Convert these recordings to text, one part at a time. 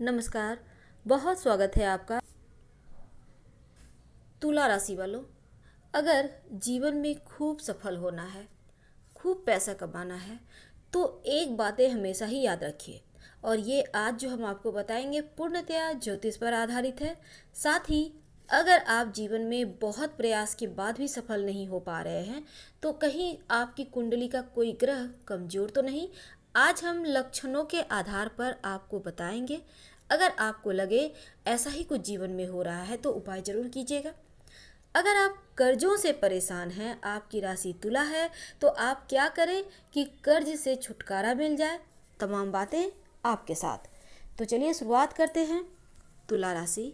नमस्कार। बहुत स्वागत है आपका। तुला राशि वालों, अगर जीवन में खूब सफल होना है, खूब पैसा कमाना है, तो एक बातें हमेशा ही याद रखिए। और ये आज जो हम आपको बताएंगे पूर्णतया ज्योतिष पर आधारित है। साथ ही अगर आप जीवन में बहुत प्रयास के बाद भी सफल नहीं हो पा रहे हैं, तो कहीं आपकी कुंडली का कोई ग्रह कमजोर तो नहीं। आज हम लक्षणों के आधार पर आपको बताएंगे। अगर आपको लगे ऐसा ही कुछ जीवन में हो रहा है तो उपाय जरूर कीजिएगा। अगर आप कर्जों से परेशान हैं, आपकी राशि तुला है, तो आप क्या करें कि कर्ज से छुटकारा मिल जाए। तमाम बातें आपके साथ। तो चलिए शुरुआत करते हैं। तुला राशि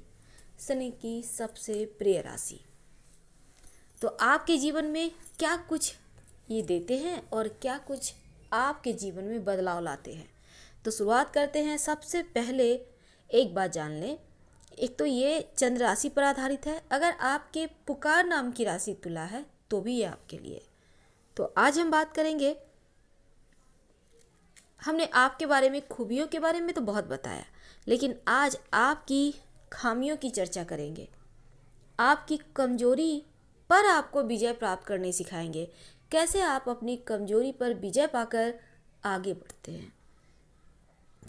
शनि की सबसे प्रिय राशि। तो आपके जीवन में क्या कुछ ये देते हैं और क्या कुछ आपके जीवन में बदलाव लाते हैं। तो शुरुआत करते हैं। सबसे पहले एक बात जान लें, एक तो ये चंद्र राशि पर आधारित है। अगर आपके पुकार नाम की राशि तुला है तो भी ये आपके लिए। तो आज हम बात करेंगे, हमने आपके बारे में, खूबियों के बारे में तो बहुत बताया, लेकिन आज आपकी खामियों की चर्चा करेंगे। आपकी कमजोरी पर आपको विजय प्राप्त करने सिखाएंगे। कैसे आप अपनी कमजोरी पर विजय पाकर आगे बढ़ते हैं।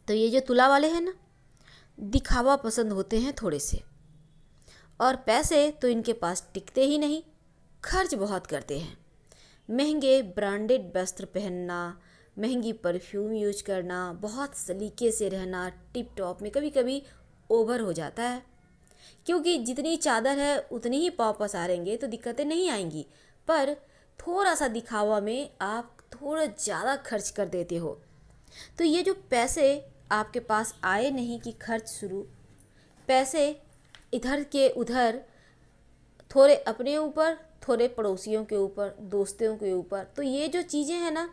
तो ये जो तुला वाले हैं ना, दिखावा पसंद होते हैं थोड़े से, और पैसे तो इनके पास टिकते ही नहीं, खर्च बहुत करते हैं। महंगे ब्रांडेड वस्त्र पहनना, महंगी परफ्यूम यूज करना, बहुत सलीके से रहना, टिप टॉप में कभी कभी ओवर हो जाता है। क्योंकि जितनी चादर है उतनी ही पाँव पसारेंगे तो दिक्कतें नहीं आएंगी, पर थोड़ा सा दिखावा में आप थोड़ा ज़्यादा खर्च कर देते हो। तो ये जो पैसे आपके पास आए नहीं कि खर्च शुरू, पैसे इधर के उधर, थोड़े अपने ऊपर, थोड़े पड़ोसियों के ऊपर, दोस्तों के ऊपर, तो ये जो चीज़ें हैं ना,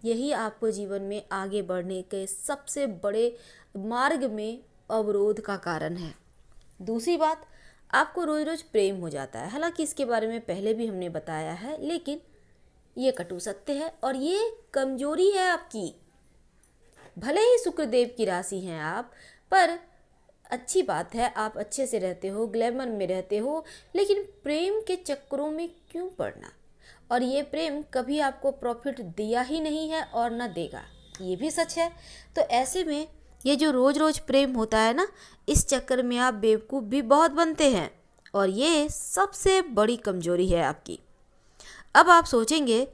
यही आपको जीवन में आगे बढ़ने के सबसे बड़े मार्ग में अवरोध का कारण है। दूसरी बात, आपको रोज रोज प्रेम हो जाता है। हालांकि इसके बारे में पहले भी हमने बताया है, लेकिन ये कटु सत्य है और ये कमजोरी है आपकी। भले ही शुक्रदेव की राशि हैं आप, पर अच्छी बात है, आप अच्छे से रहते हो, ग्लैमर में रहते हो, लेकिन प्रेम के चक्करों में क्यों पड़ना। और ये प्रेम कभी आपको प्रॉफिट दिया ही नहीं है और ना देगा, ये भी सच है। तो ऐसे में ये जो रोज रोज प्रेम होता है ना, इस चक्कर में आप बेवकूफ़ भी बहुत बनते हैं, और ये सबसे बड़ी कमजोरी है आपकी। अब आप सोचेंगे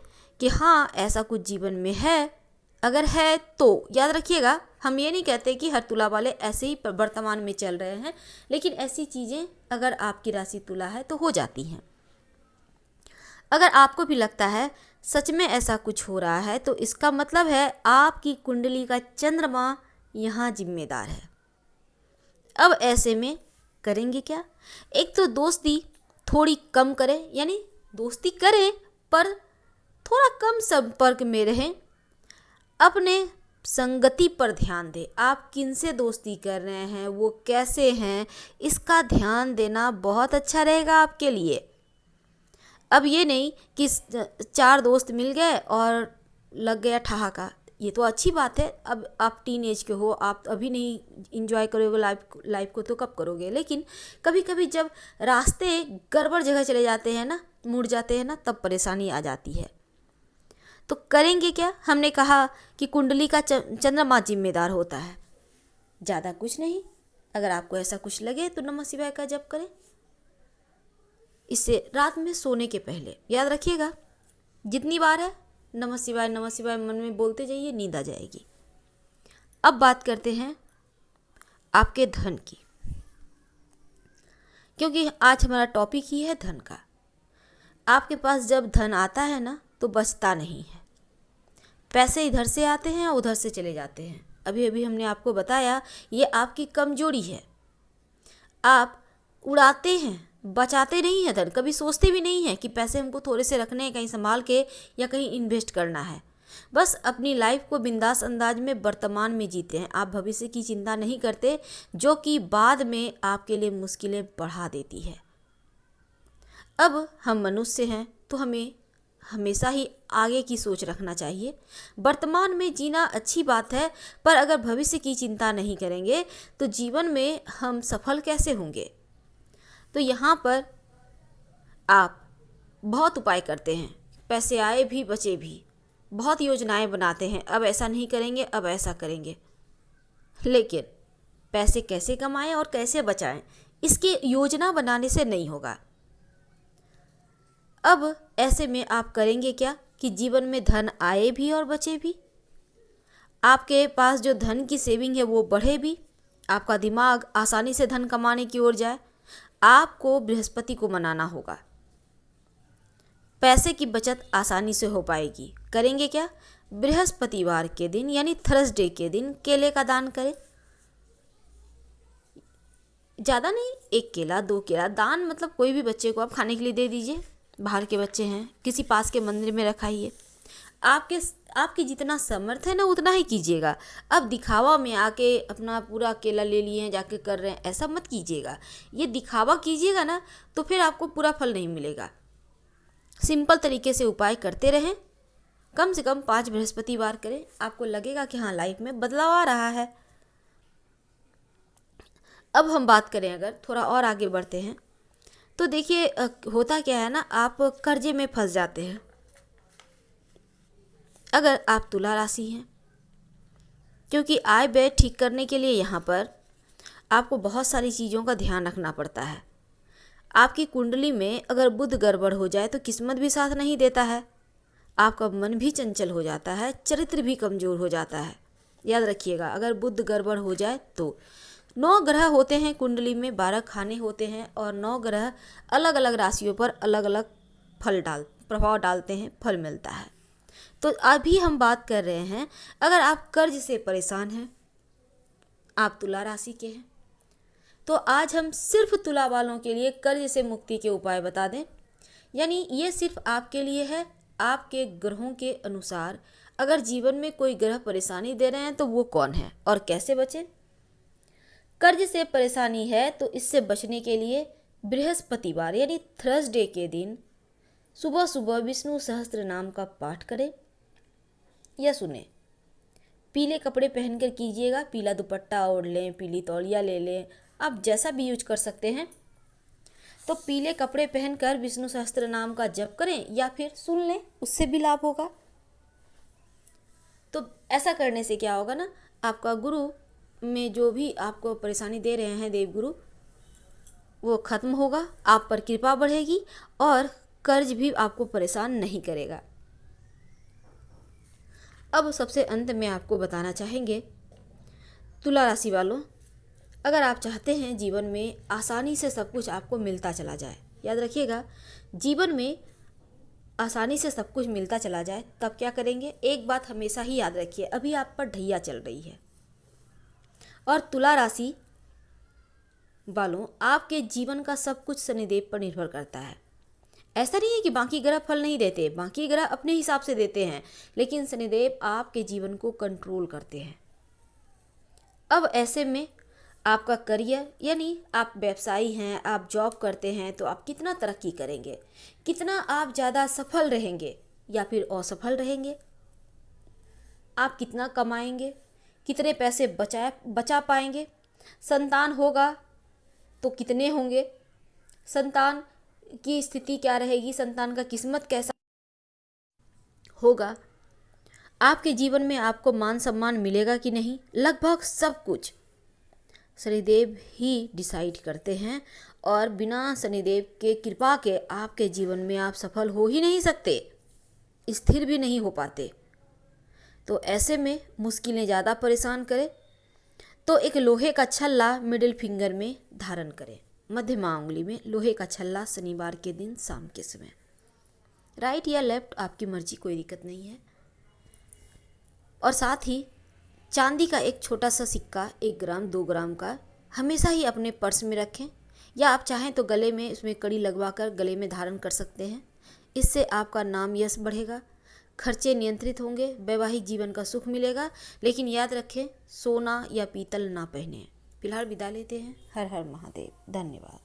कि हाँ, ऐसा कुछ जीवन में है। अगर है तो याद रखिएगा, हम ये नहीं कहते कि हर तुला वाले ऐसे ही वर्तमान में चल रहे हैं, लेकिन ऐसी चीज़ें अगर आपकी राशि तुला है तो हो जाती हैं। अगर आपको भी लगता है सच में ऐसा कुछ हो रहा है, तो इसका मतलब है आपकी कुंडली का चंद्रमा यहाँ जिम्मेदार है। अब ऐसे में करेंगे क्या। एक तो दोस्ती थोड़ी कम करें, यानी दोस्ती करें पर थोड़ा कम संपर्क में रहें। अपने संगति पर ध्यान दें। आप किनसे दोस्ती कर रहे हैं, वो कैसे हैं, इसका ध्यान देना बहुत अच्छा रहेगा आपके लिए। अब ये नहीं कि 4 दोस्त मिल गए और लग गया ठहाका, ये तो अच्छी बात है। अब आप टीन एज के हो, आप अभी नहीं इंजॉय करोगे लाइफ को तो कब करोगे। लेकिन कभी कभी जब रास्ते गड़बड़ जगह चले जाते हैं ना, मुड़ जाते हैं ना, तब परेशानी आ जाती है। तो करेंगे क्या। हमने कहा कि कुंडली का चंद्रमा जिम्मेदार होता है, ज़्यादा कुछ नहीं। अगर आपको ऐसा कुछ लगे तो नमः शिवाय का जप करें। इसे रात में सोने के पहले याद रखिएगा, जितनी बार है नमः शिवाय मन में बोलते जाइए, नींद आ जाएगी। अब बात करते हैं आपके धन की, क्योंकि आज हमारा टॉपिक ही है धन का। आपके पास जब धन आता है ना, तो बचता नहीं है। पैसे इधर से आते हैं और उधर से चले जाते हैं। अभी अभी हमने आपको बताया, ये आपकी कमजोरी है। आप उड़ाते हैं, बचाते नहीं हैं धन। कभी सोचते भी नहीं हैं कि पैसे हमको थोड़े से रखने हैं, कहीं संभाल के, या कहीं इन्वेस्ट करना है। बस अपनी लाइफ को बिंदास अंदाज में वर्तमान में जीते हैं। आप भविष्य की चिंता नहीं करते, जो कि बाद में आपके लिए मुश्किलें बढ़ा देती है। अब हम मनुष्य हैं तो हमें हमेशा ही आगे की सोच रखना चाहिए। वर्तमान में जीना अच्छी बात है, पर अगर भविष्य की चिंता नहीं करेंगे तो जीवन में हम सफल कैसे होंगे। तो यहाँ पर आप बहुत उपाय करते हैं, पैसे आए भी बचे भी, बहुत योजनाएं बनाते हैं, अब ऐसा नहीं करेंगे, अब ऐसा करेंगे, लेकिन पैसे कैसे कमाएं और कैसे बचाएं, इसकी योजना बनाने से नहीं होगा। अब ऐसे में आप करेंगे क्या कि जीवन में धन आए भी और बचे भी, आपके पास जो धन की सेविंग है वो बढ़े भी, आपका दिमाग आसानी से धन कमाने की ओर जाए। आपको बृहस्पति को मनाना होगा, पैसे की बचत आसानी से हो पाएगी। करेंगे क्या, बृहस्पतिवार के दिन यानी थर्सडे के दिन केले का दान करें। ज़्यादा नहीं, 1 केला 2 केला दान, मतलब कोई भी बच्चे को आप खाने के लिए दे दीजिए, बाहर के बच्चे हैं, किसी पास के मंदिर में रखाइए। आपकी जितना समर्थ है ना उतना ही कीजिएगा। अब दिखावा में आके अपना पूरा केला ले लिए हैं जाके कर रहे हैं, ऐसा मत कीजिएगा। ये दिखावा कीजिएगा ना तो फिर आपको पूरा फल नहीं मिलेगा। सिंपल तरीके से उपाय करते रहें, कम से कम 5 बृहस्पतिवार करें, आपको लगेगा कि हाँ लाइफ में बदलाव आ रहा है। अब हम बात करें, अगर थोड़ा और आगे बढ़ते हैं तो देखिए होता क्या है ना, आप कर्जे में फंस जाते हैं। अगर आप तुला राशि हैं, क्योंकि आय व्यय ठीक करने के लिए यहाँ पर आपको बहुत सारी चीज़ों का ध्यान रखना पड़ता है। आपकी कुंडली में अगर बुध गड़बड़ हो जाए तो किस्मत भी साथ नहीं देता है, आपका मन भी चंचल हो जाता है, चरित्र भी कमज़ोर हो जाता है। याद रखिएगा, अगर बुध गड़बड़ हो जाए तो 9 ग्रह होते हैं कुंडली में, 12 खाने होते हैं और 9 ग्रह अलग अलग राशियों पर अलग अलग प्रभाव डालते हैं, फल मिलता है। तो अभी हम बात कर रहे हैं, अगर आप कर्ज से परेशान हैं, आप तुला राशि के हैं, तो आज हम सिर्फ तुला वालों के लिए कर्ज से मुक्ति के उपाय बता दें। यानी ये सिर्फ आपके लिए है, आपके ग्रहों के अनुसार अगर जीवन में कोई ग्रह परेशानी दे रहे हैं तो वो कौन है और कैसे बचें। कर्ज से परेशानी है तो इससे बचने के लिए बृहस्पतिवार यानी थर्सडे के दिन सुबह सुबह विष्णु सहस्त्र नाम का पाठ करें या सुने। पीले कपड़े पहनकर कीजिएगा, पीला दुपट्टा ओढ़ लें, पीली तौलिया ले लें, आप जैसा भी यूज कर सकते हैं। तो पीले कपड़े पहनकर विष्णु सहस्त्र नाम का जप करें या फिर सुन लें, उससे भी लाभ होगा। तो ऐसा करने से क्या होगा ना, आपका गुरु में जो भी आपको परेशानी दे रहे हैं देवगुरु, वो खत्म होगा, आप पर कृपा बढ़ेगी और कर्ज भी आपको परेशान नहीं करेगा। अब सबसे अंत में आपको बताना चाहेंगे, तुला राशि वालों, अगर आप चाहते हैं जीवन में आसानी से सब कुछ आपको मिलता चला जाए, याद रखिएगा जीवन में आसानी से सब कुछ मिलता चला जाए, तब क्या करेंगे। एक बात हमेशा ही याद रखिए, अभी आप पर ढैया चल रही है और तुला राशि वालों आपके जीवन का सब कुछ शनिदेव पर निर्भर करता है। ऐसा नहीं है कि बाकी ग्रह फल नहीं देते, बाकी ग्रह अपने हिसाब से देते हैं, लेकिन शनिदेव आपके जीवन को कंट्रोल करते हैं। अब ऐसे में आपका करियर, यानी आप व्यवसायी हैं, आप जॉब करते हैं, तो आप कितना तरक्की करेंगे, कितना आप ज़्यादा सफल रहेंगे या फिर असफल रहेंगे, आप कितना कमाएंगे, कितने पैसे बचा पाएंगे, संतान होगा तो कितने होंगे, संतान की स्थिति क्या रहेगी, संतान का किस्मत कैसा होगा, आपके जीवन में आपको मान सम्मान मिलेगा कि नहीं, लगभग सब कुछ शनिदेव ही डिसाइड करते हैं। और बिना शनिदेव के कृपा के आपके जीवन में आप सफल हो ही नहीं सकते, स्थिर भी नहीं हो पाते। तो ऐसे में मुश्किलें ज़्यादा परेशान करें तो एक लोहे का छल्ला मिडिल फिंगर में धारण करें, मध्यमा उंगली में लोहे का छल्ला, शनिवार के दिन शाम के समय, राइट या लेफ्ट आपकी मर्जी, कोई दिक्कत नहीं है। और साथ ही चांदी का एक छोटा सा सिक्का 1 ग्राम 2 ग्राम का हमेशा ही अपने पर्स में रखें, या आप चाहें तो गले में इसमें कड़ी लगवा कर गले में धारण कर सकते हैं। इससे आपका नाम यश बढ़ेगा, खर्चे नियंत्रित होंगे, वैवाहिक जीवन का सुख मिलेगा। लेकिन याद रखें सोना या पीतल ना पहने। फिलहाल विदा लेते हैं। हर हर महादेव। धन्यवाद।